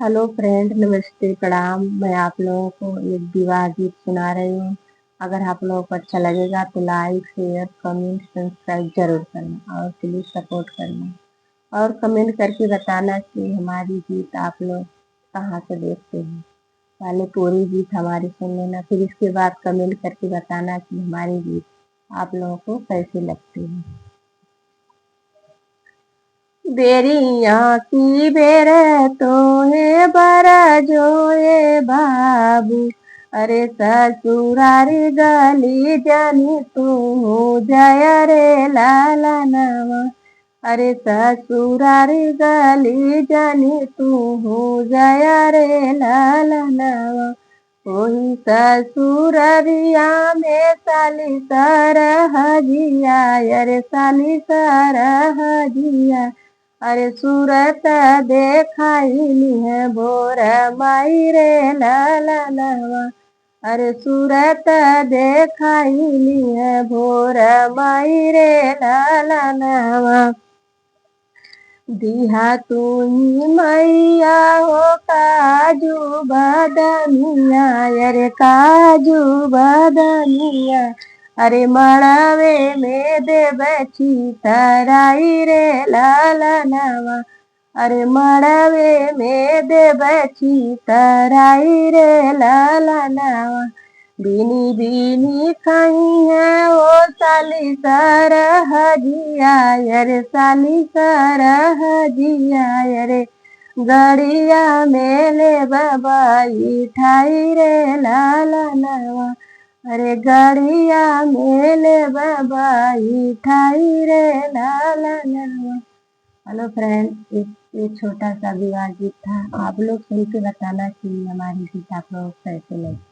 Hello friend, नमस्ते, प्रणाम। मैं आप लोगों को एक विवाह गीत सुना रही हूँ। अगर आप लोगों को अच्छा लगेगा तो लाइक शेयर कमेंट सब्सक्राइब जरूर करना और प्लीज सपोर्ट करना और कमेंट करके बताना कि हमारी गीत आप लोग कहाँ से देखते हैं। पहले पूरी गीत हमारी सुन लेना, फिर इसके बाद कमेंट करके बताना कि हमारी गीत आप लोगों को कैसी लगती है। बेरिया की बेरे तो है बरा जो ये बाबू। अरे ससुरारी गली जानी तू हो जय रे लाला नामा। अरे ससुरारी गली जानी तू हो जय रे लाला नामा। वही ससुररिया में साली सरहजिया। अरे साली सरहजिया। अरे सूरत देखाइली है भोर माई रे लाला नवा। अरे सूरत देखाइली है भोर माई रे लाला नवा। दिहा तुनी मैया हो काजू बदनिया। अरे काजू बदनिया। अरे मड़वे में देवची तराई रे लाला नवा। अरे मड़वे में देवची तराई रे लाला नवा। बीनी बीनी खाई है ओ साली सरहजिया। अरे साली सरहजिया। अरे गड़िया मेले बबाई ठाई रे लाला नवा। अरे गड़िया मेले बबाई ठाई रे लाला नवा। हेलो फ्रेंड, एक छोटा सा विवाह गीत था। आप लोग सुन के बताना कि हमारी गीत आप लोग कैसे लगे।